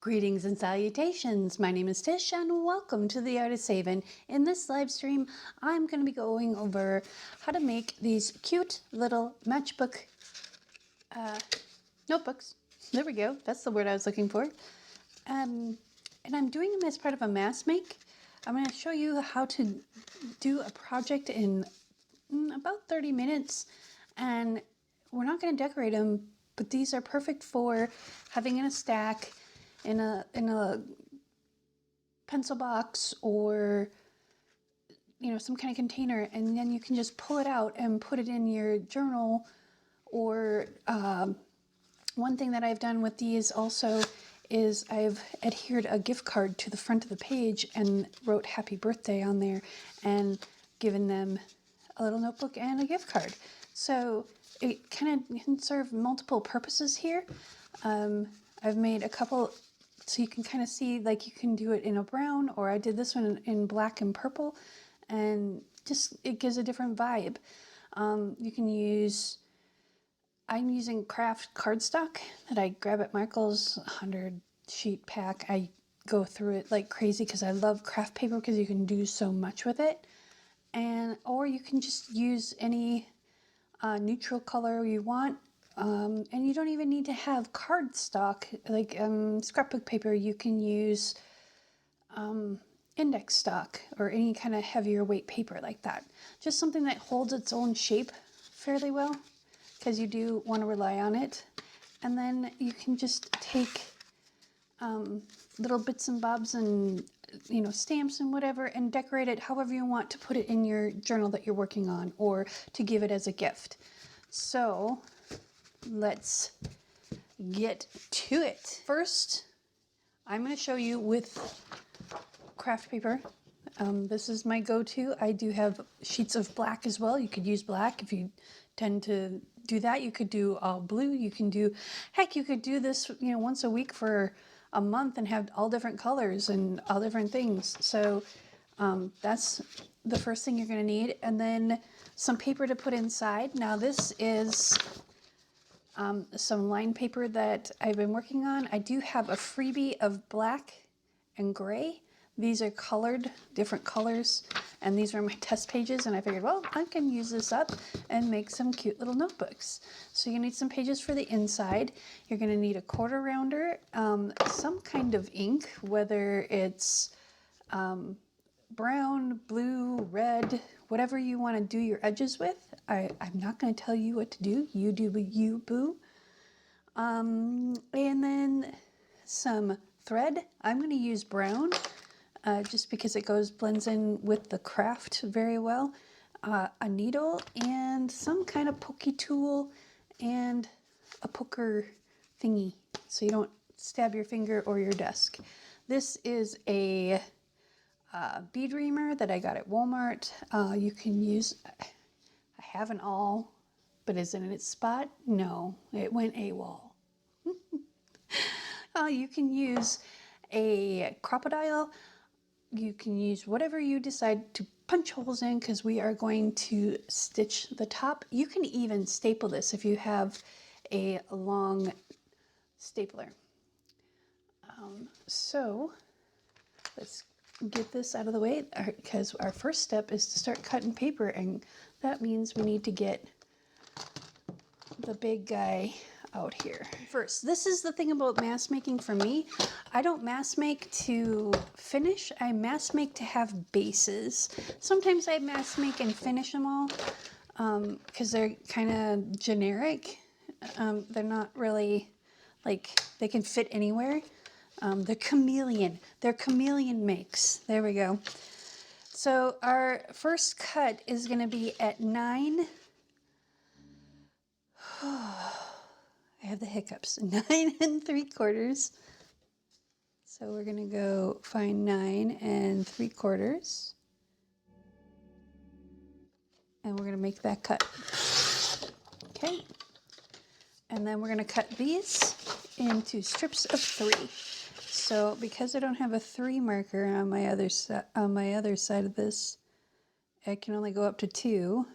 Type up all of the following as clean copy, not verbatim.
Greetings and salutations. My name is Tish and welcome to The Art of Saving. In this live stream, I'm going to be going over how to make these cute little matchbook notebooks. There we go. That's the word I was looking for. And I'm doing them as part of a mass make. I'm going to show you how to do a project in about 30 minutes. And we're not going to decorate them, but these are perfect for having in a stack, in a pencil box, or some kind of container, and then you can just pull it out and put it in your journal. Or one thing that I've done with these also is I've adhered a gift card to the front of the page and wrote happy birthday on there and given them a little notebook and a gift card. So it kind of can serve multiple purposes here. I've made a couple so you can kind of see, like, you can do it in a brown, or I did this one in black and purple, and just it gives a different vibe. You can use, I'm using craft cardstock that I grab at Michael's 100 sheet pack. I go through it like crazy because I love craft paper because you can do so much with it. Or you can just use any neutral color you want. And you don't even need to have cardstock, like scrapbook paper. You can use index stock or any kind of heavier weight paper like that. Just something that holds its own shape fairly well, because you do want to rely on it. And then you can just take little bits and bobs and stamps and whatever, and decorate it however you want to put it in your journal that you're working on, or to give it as a gift. So let's get to it. First, I'm going to show you with craft paper. This is my go-to. I do have sheets of black as well. You could use black if you tend to do that. You could do all blue. You can do, heck, you could do this, once a week for a month and have all different colors and all different things. So that's the first thing you're going to need. And then some paper to put inside. Now this is some line paper that I've been working on. I do have a freebie of black and gray. These are colored, different colors, and these are my test pages, and I figured, well, I can use this up and make some cute little notebooks. So you need some pages for the inside. You're going to need a quarter rounder, some kind of ink, whether it's brown, blue, red, whatever you want to do your edges with. I'm not going to tell you what to do. You do you, boo. And then some thread. I'm going to use brown just because it blends in with the craft very well. A needle and some kind of pokey tool and a poker thingy so you don't stab your finger or your desk. This is a bead reamer that I got at Walmart. You can use, I have an awl, but is it in its spot? No, it went AWOL. You can use a crocodile. You can use whatever you decide to punch holes in, because we are going to stitch the top. You can even staple this if you have a long stapler. So let's get this out of the way, because our first step is to start cutting paper, and that means we need to get the big guy out here. First, this is the thing about mass making for me. I don't mass make to finish, I mass make to have bases. Sometimes I mass make and finish them all because they're kind of generic. They're not really, like, they can fit anywhere. They're chameleon. They're chameleon makes. There we go. So our first cut is going to be at 9. I have the hiccups. 9 3/4. So we're going to go find 9 3/4. And we're going to make that cut. Okay. And then we're going to cut these into strips of 3. So because I don't have a 3 marker on my other side of this, I can only go up to 2.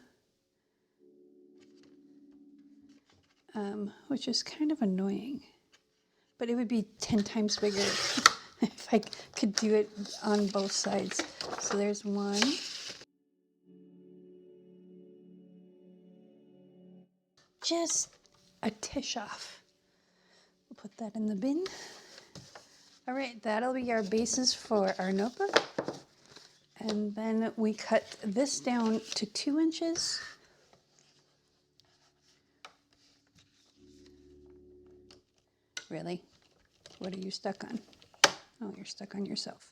Which is kind of annoying. but it would be 10 times bigger if I could do it on both sides. So there's one. Just a Tish off. We'll put that in the bin. All right, that'll be our bases for our notebook. And then we cut this down to 2 inches. Really? What are you stuck on? Oh, you're stuck on yourself.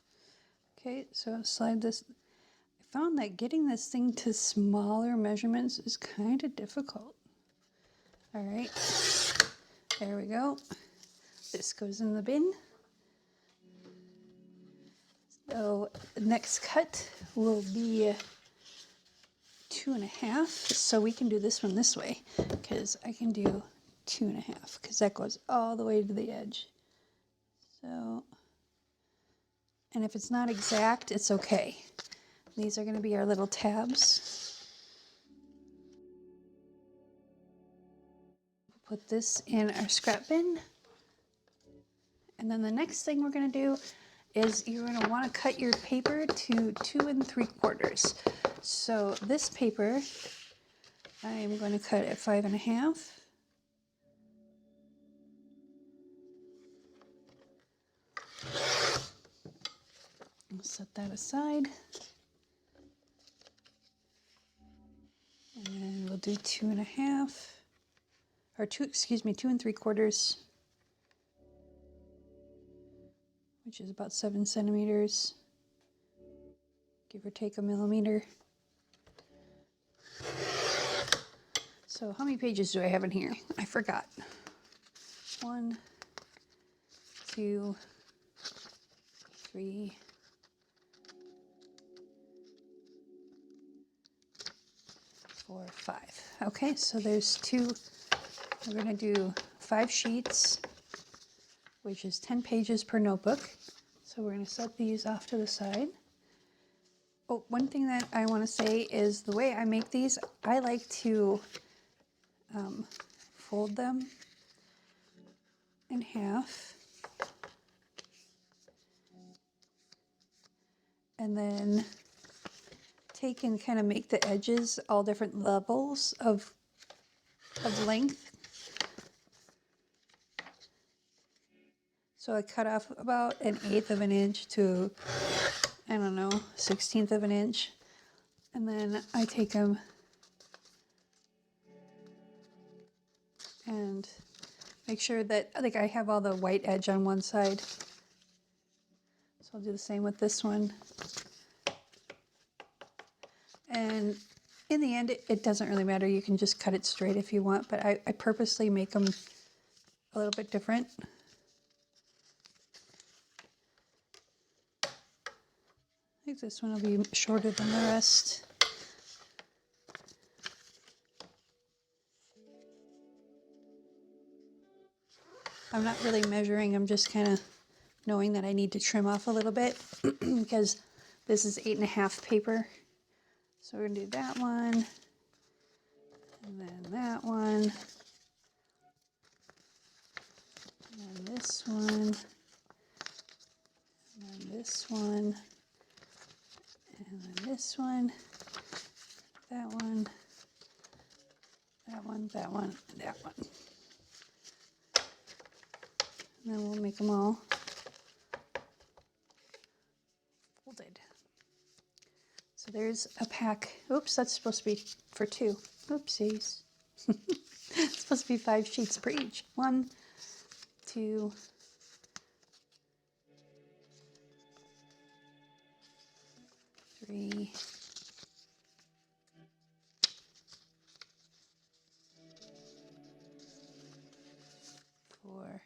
Okay, so slide this. I found that getting this thing to smaller measurements is kind of difficult. All right, there we go. This goes in the bin. So the next cut will be 2.5. So we can do this one this way because I can do 2.5 because that goes all the way to the edge. So, and if it's not exact, it's okay. These are going to be our little tabs. Put this in our scrap bin. And then the next thing we're going to do is you're going to want to cut your paper to 2 3/4. So this paper, I'm going to cut at 5.5. I'll set that aside. And then we'll do 2.5, or 2 3/4, which is about 7 centimeters, give or take a millimeter. So how many pages do I have in here? I forgot. 1, 2, 3, 4, 5. Okay, so there's 2. We're going to do 5 sheets, which is 10 pages per notebook. So we're going to set these off to the side. Oh, one thing that I want to say is the way I make these, I like to fold them in half and then take and kind of make the edges all different levels of length. So I cut off about 1/8 of an inch to, I don't know, 1/16 of an inch. And then I take them and make sure that, like, I have all the white edge on one side. So I'll do the same with this one. And in the end, it doesn't really matter. You can just cut it straight if you want, but I purposely make them a little bit different. I think this one will be shorter than the rest. I'm not really measuring, I'm just kind of knowing that I need to trim off a little bit because this is 8.5 paper. So we're going to do that one, and then that one, and then this one, and then this one, and then this one, that one, that one, that one, and that one. And then we'll make them all folded. So there's a pack. Oops, that's supposed to be for 2. Oopsies. It's supposed to be 5 sheets per each. 1, 2, 3, 4, 5.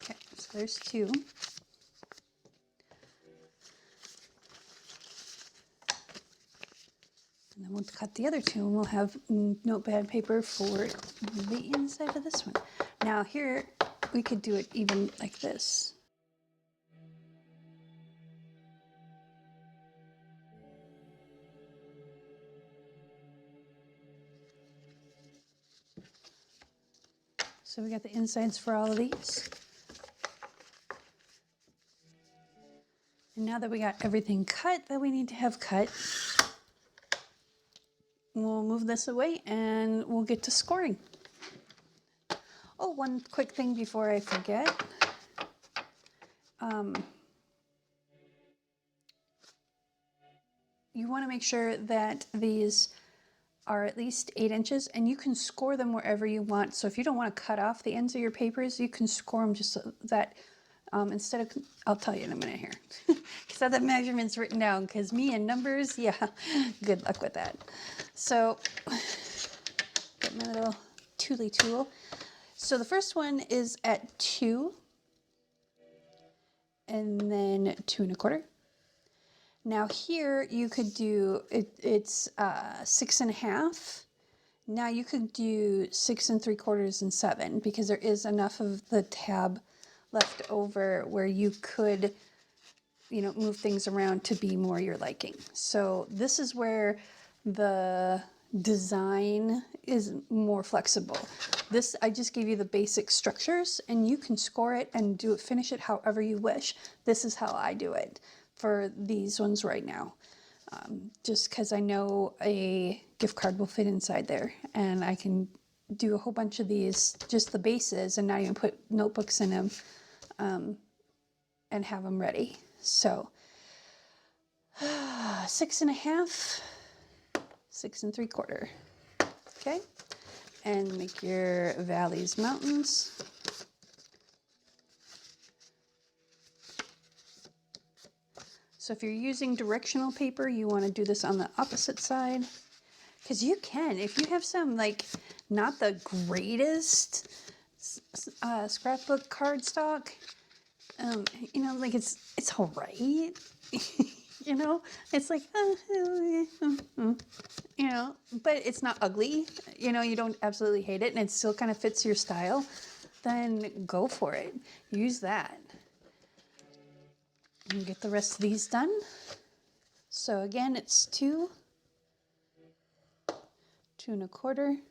Okay, so there's 2. And then we'll cut the other 2 and we'll have notepad paper for the inside of this one. Now here, we could do it even like this. So we got the insides for all of these. And now that we got everything cut that we need to have cut, we'll move this away and we'll get to scoring. Oh, one quick thing before I forget. You want to make sure that these are at least 8 inches, and you can score them wherever you want. So if you don't want to cut off the ends of your papers, you can score them just so that instead of, I'll tell you in a minute here, because I have the measurements written down, because me and numbers, yeah, good luck with that. So get my little tooly tool. So the first one is at 2, and then 2 1/4. Now here you could do, it's 6 1/2. Now you could do 6 3/4 and 7, because there is enough of the tab left over where you could, you know, move things around to be more your liking. So this is where the design is more flexible. This, I just gave you the basic structures, and you can score it and do it, finish it however you wish. This is how I do it for these ones right now. Just because I know a gift card will fit inside there, and I can do a whole bunch of these, just the bases, and not even put notebooks in them, and have them ready. So 6 1/2, 6 3/4. Okay, and make your valleys mountains. So if you're using directional paper, you want to do this on the opposite side, because you can, if you have some like not the greatest scrapbook cardstock, you know, like it's all right. You know, it's like, you know, but it's not ugly. You know, you don't absolutely hate it, and it still kind of fits your style. Then go for it. Use that. And get the rest of these done. So again, it's 2, 2 1/4.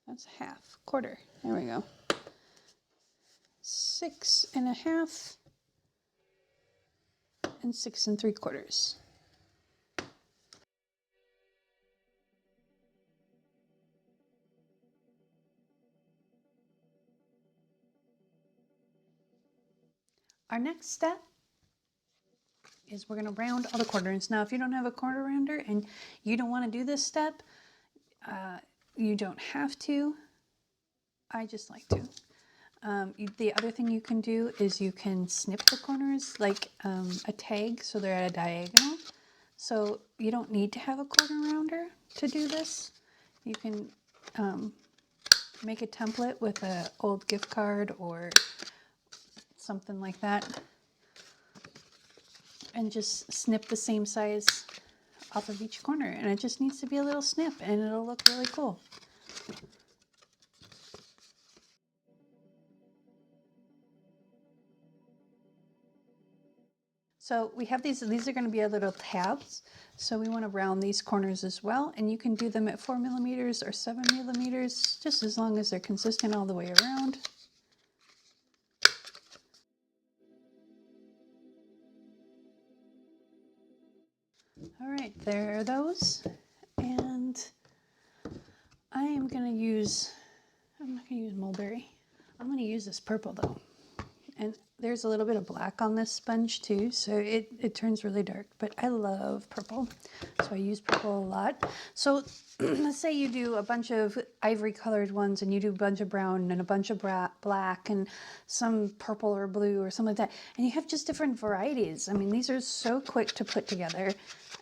That's half, quarter. There we go. 6 1/2 and 6 3/4. Our next step is we're going to round all the corners. Now, if you don't have a corner rounder and you don't want to do this step, you don't have to. I just like to. The other thing you can do is you can snip the corners like a tag, so they're at a diagonal. So you don't need to have a corner rounder to do this. You can make a template with an old gift card or something like that, and just snip the same size off of each corner, and it just needs to be a little snip, and it'll look really cool. So we have these are going to be our little tabs, so we want to round these corners as well, and you can do them at 4 mm or 7 mm, just as long as they're consistent all the way around. All right, there are those, and I am going to use, I'm not going to use mulberry. I'm going to use this purple though, and there's a little bit of black on this sponge too, so it turns really dark, but I love purple, so I use purple a lot. So let's say you do a bunch of ivory colored ones, and you do a bunch of brown and a bunch of black and some purple or blue or something like that, and you have just different varieties. I mean, these are so quick to put together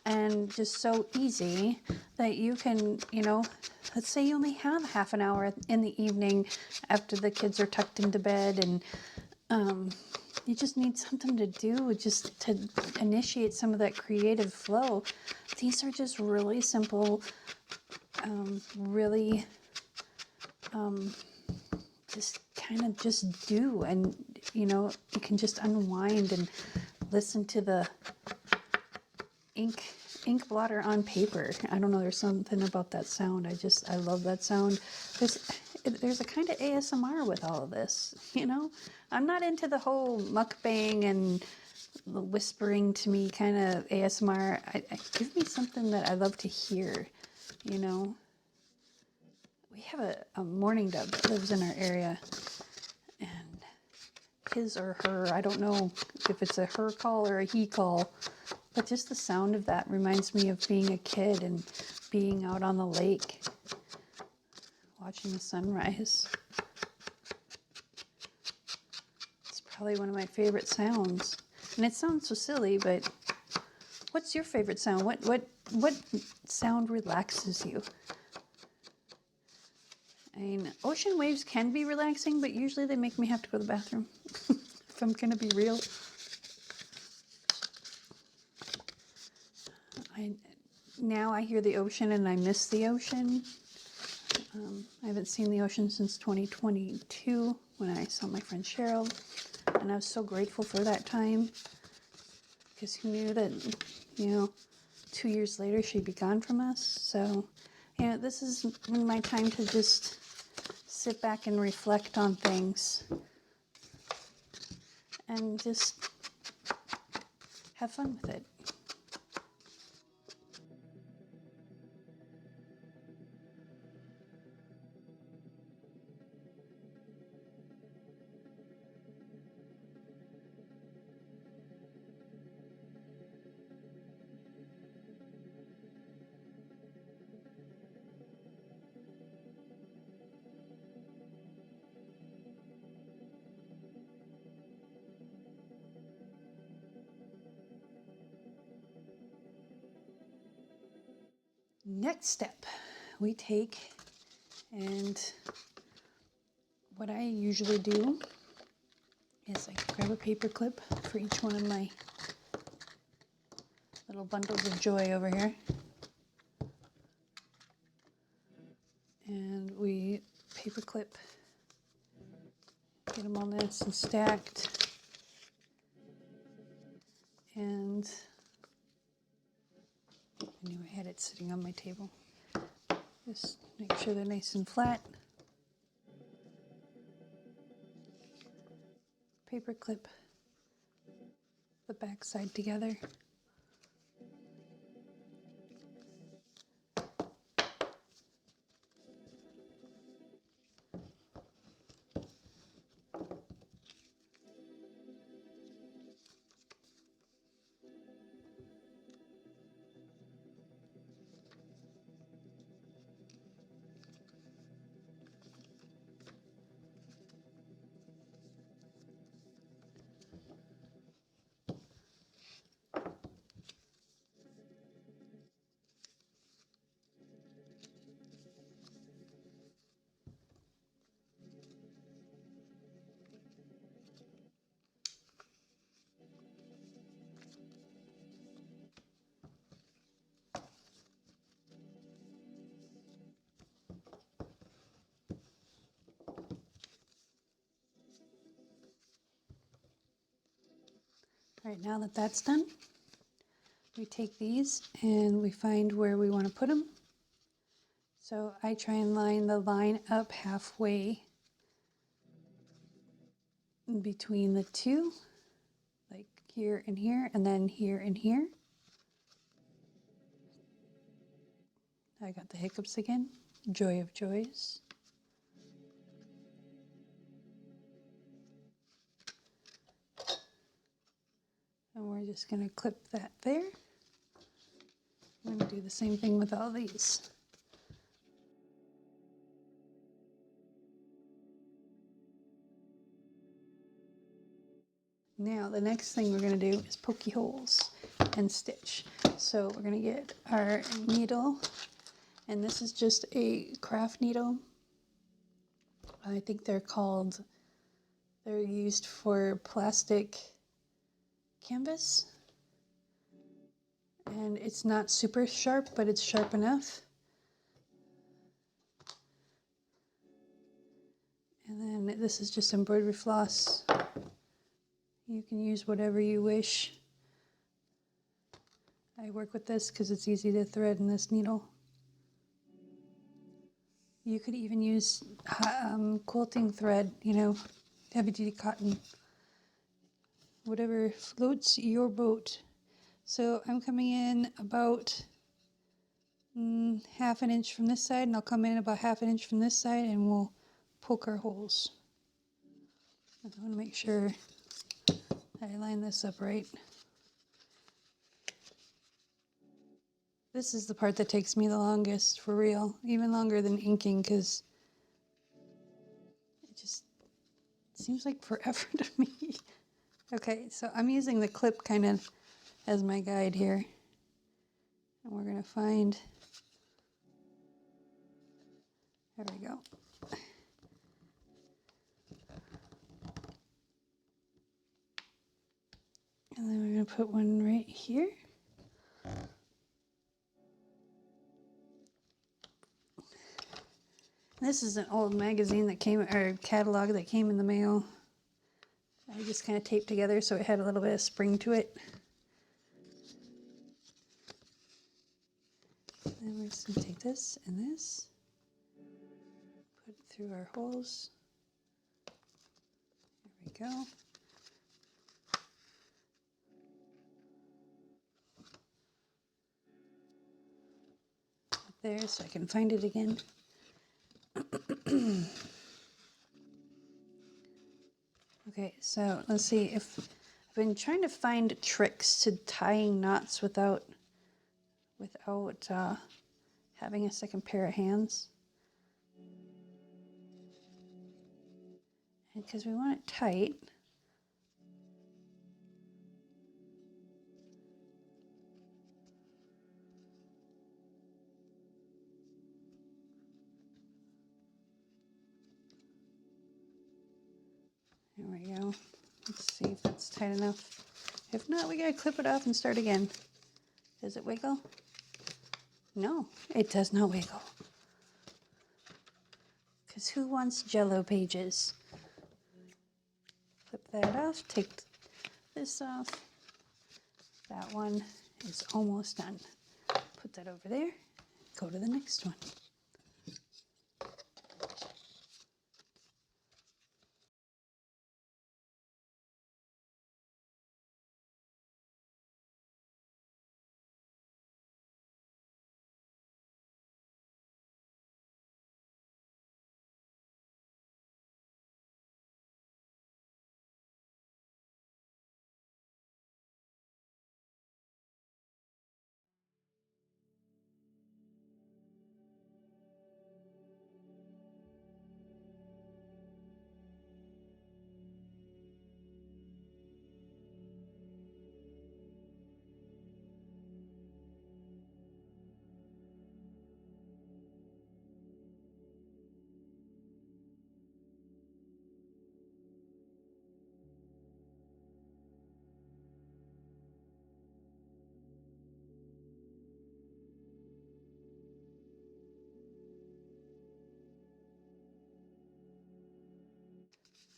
and just so easy that you can, you know, let's say you only have half an hour in the evening after the kids are tucked into bed, and you just need something to do just to initiate some of that creative flow. These are just really simple, really just kind of just do, and you know, you can just unwind and listen to the ink blotter on paper. I don't know, there's something about that sound. I love that sound. there's a kind of ASMR with all of this, you know? I'm not into the whole mukbang and the whispering to me kind of ASMR. Give me something that I love to hear, you know? We have a mourning dove that lives in our area, and his or her, I don't know if it's a her call or a he call, but just the sound of that reminds me of being a kid and being out on the lake, watching the sunrise. It's probably one of my favorite sounds. And it sounds so silly, but what's your favorite sound? What sound relaxes you? I mean, ocean waves can be relaxing, but usually they make me have to go to the bathroom, if I'm gonna be real. Now I hear the ocean and I miss the ocean. I haven't seen the ocean since 2022 when I saw my friend Cheryl, and I was so grateful for that time, because who knew that, you know, 2 years later she'd be gone from us. So, you know, this is my time to just sit back and reflect on things and just have fun with it. Next step, we take, and what I usually do is I grab a paper clip for each one of my little bundles of joy over here, and we paper clip, get them all nice and stacked, and I knew I had it sitting on my table. Just make sure they're nice and flat. Paper clip the back side together. All right, now that that's done, we take these and we find where we want to put them. So I try and line the line up halfway between the two, like here and here, and then here and here. I got the hiccups again. Joy of joys. And we're just going to clip that there. I'm going to do the same thing with all these. Now the next thing we're going to do is pokey holes and stitch. So we're going to get our needle, and this is just a craft needle. I think they're used for plastic canvas, and it's not super sharp, but it's sharp enough. And then this is just embroidery floss. You can use whatever you wish. I work with this because it's easy to thread in this needle. You could even use quilting thread, you know, heavy duty cotton, whatever floats your boat. So I'm coming in about half an inch from this side, and I'll come in about half an inch from this side, and we'll poke our holes. I want to make sure I line this up right. This is the part that takes me the longest, for real, even longer than inking, because it just seems like forever to me. Okay, so I'm using the clip kind of as my guide here. And we're going to find, there we go. And then we're going to put one right here. This is an old magazine that came, or catalog that came in the mail. I just kind of taped together so it had a little bit of spring to it. And we're just going to take this and this, put it through our holes. There we go. Up there so I can find it again. Okay, so let's see if I've been trying to find tricks to tying knots without having a second pair of hands. And because we want it tight, there we go. Let's see if that's tight enough. If not, we gotta clip it off and start again. Does it wiggle? No, it does not wiggle. Because who wants Jello pages? Flip that off, take this off. That one is almost done. Put that over there, go to the next one.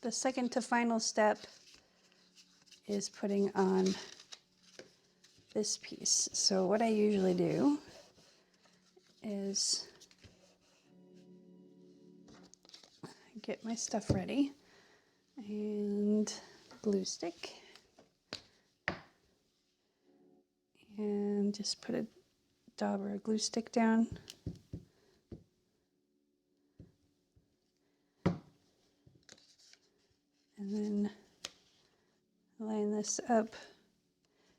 The second to final step is putting on this piece. So what I usually do is get my stuff ready and glue stick and just put a dauber of glue stick down. And then line this up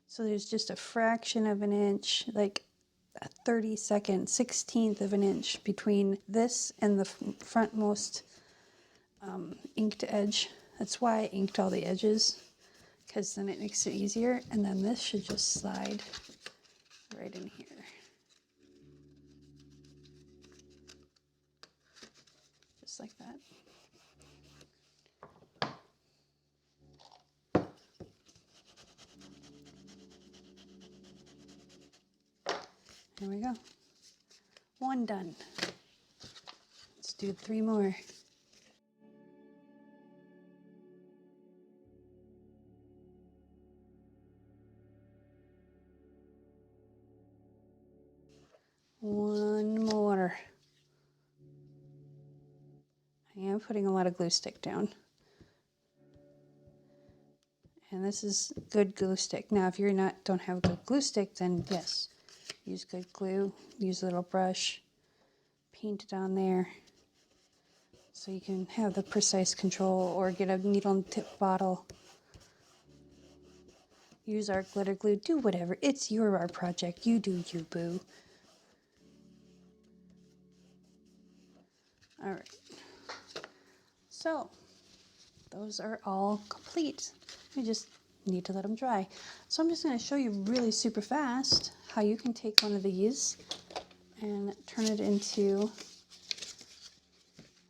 so there's just a fraction of an inch, like a 32nd, 16th of an inch between this and the frontmost inked edge. That's why I inked all the edges, because then it makes it easier. And then this should just slide right in here. Just like that. There we go. One done. Let's do 3 more. One more. I'm putting a lot of glue stick down. And this is good glue stick. Now, if you're don't have good glue stick, then yes, use good glue. Use a little brush, paint it on there, so you can have the precise control, or get a needle and tip bottle. Use art glitter glue. Do whatever. It's your art project. You do you, boo. All right. So those are all complete. We just need to let them dry. So I'm just going to show you really super fast how you can take one of these and turn it into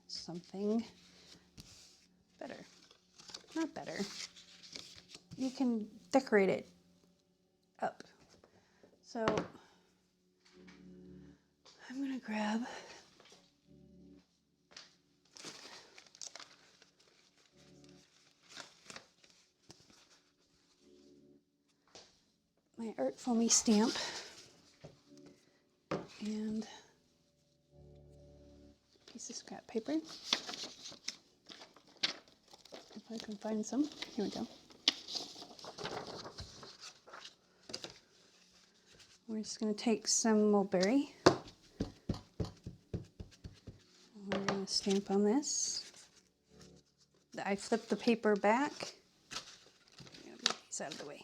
something better. Not better. You can decorate it up. So I'm going to grab my art foamy stamp and a piece of scrap paper. If I can find some. Here we go. We're just going to take some mulberry. We're going to stamp on this. I flipped the paper back. I'm going to move these out of the way.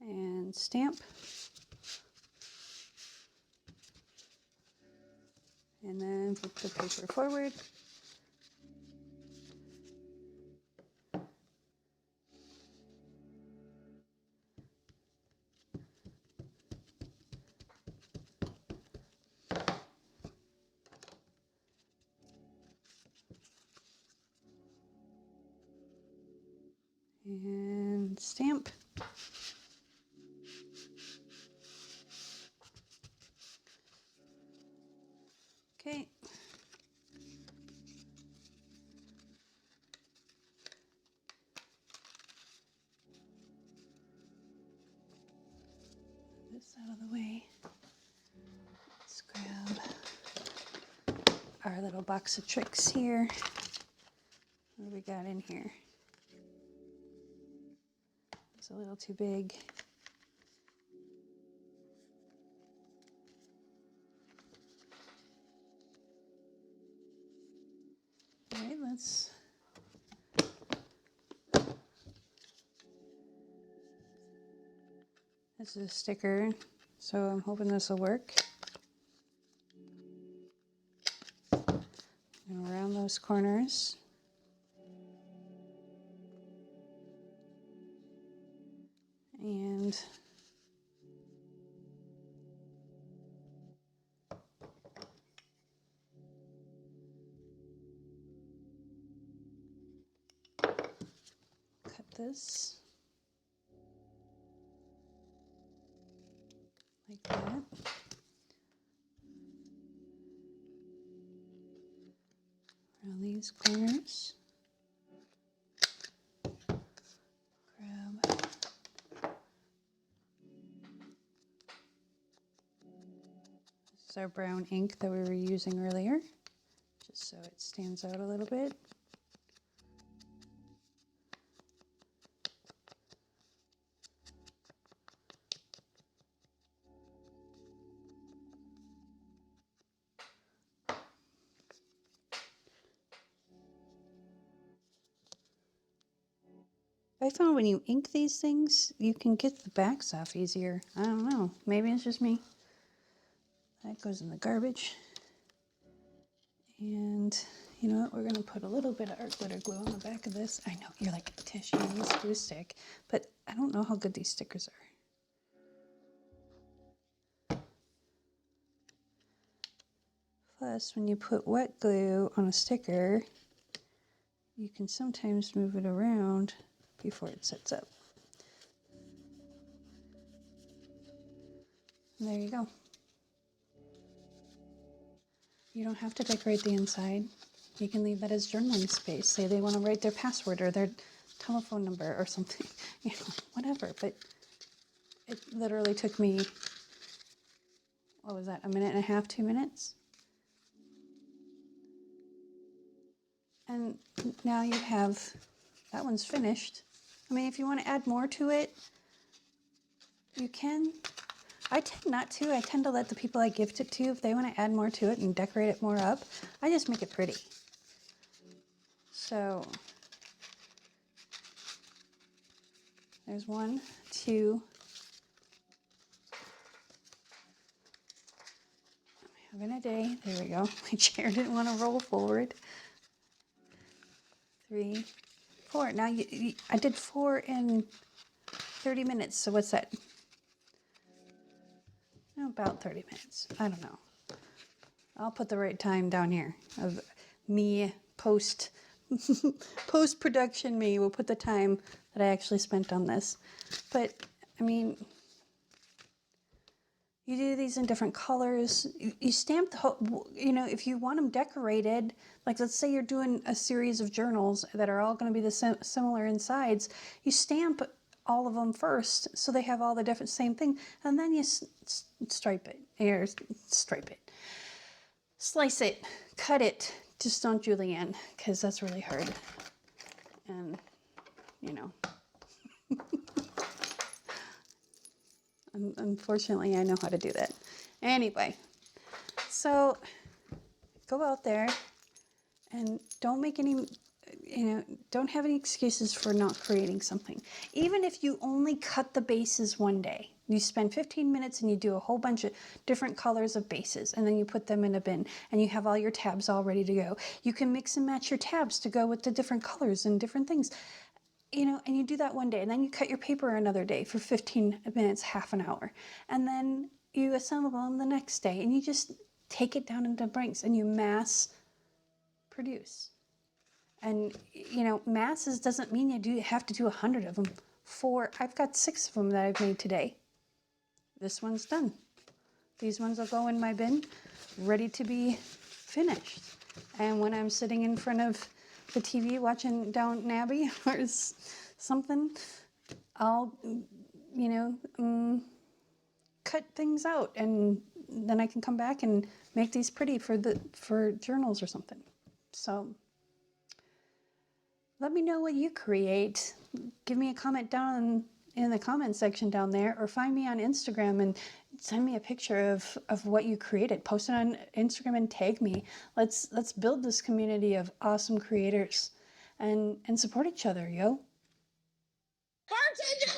And stamp. And then flip the paper forward. And stamp. Okay. This out of the way. Let's grab our little box of tricks here. What do we got in here? It's a little too big. All right, let's this is a sticker, so I'm hoping this will work. And around those corners. And cut this like that. Around these corners. Grab this is our brown ink that we were using earlier, just so it stands out a little bit. I found when you ink these things, you can get the backs off easier. I don't know. Maybe it's just me. That goes in the garbage. And you know what? We're going to put a little bit of art glitter glue on the back of this. I know, you're like, Tish, you use glue stick. But I don't know how good these stickers are. Plus, when you put wet glue on a sticker, you can sometimes move it around before it sets up. And there you go. You don't have to decorate the inside. You can leave that as journaling space. Say they want to write their password or their telephone number or something, you know, whatever. But it literally took me, what was that, a minute and a half, 2 minutes? And now you have, that one's finished. I mean, if you want to add more to it, you can. I tend not to. I tend to let the people I gift it to, if they want to add more to it and decorate it more up, I just make it pretty. So there's 1, 2. I'm having a day. There we go. My chair didn't want to roll forward. 3, 4. Now I did 4 in 30 minutes. So what's that? About 30 minutes. I don't know. I'll put the right time down here of me post-production me. We'll put the time that I actually spent on this. But, I mean, you do these in different colors. You stamp the whole, you know, if you want them decorated, like let's say you're doing a series of journals that are all going to be the similar insides, you stamp all of them first so they have all the different same thing, and then you stripe it, or stripe it. Slice it, cut it, just don't julienne, because that's really hard. And, you know, unfortunately I know how to do that. Anyway, so go out there and don't make any, you know, don't have any excuses for not creating something. Even if you only cut the bases one day, you spend 15 minutes and you do a whole bunch of different colors of bases, and then you put them in a bin and you have all your tabs all ready to go. You can mix and match your tabs to go with the different colors and different things, you know, and you do that one day, and then you cut your paper another day for 15 minutes, half an hour, and then you assemble them the next day, and you just take it down into breaks and you mass produce. And, you know, masses doesn't mean you have to do 100 of them. I've got 6 of them that I've made today. This one's done. These ones will go in my bin, ready to be finished. And when I'm sitting in front of the TV watching Downton Abbey or something, I'll, you know, cut things out, and then I can come back and make these pretty for journals or something. So let me know what you create. Give me a comment down in the comment section down there, or find me on Instagram and send me a picture of what you created. Post it on Instagram and tag me. Let's build this community of awesome creators and support each other, yo. Bartender!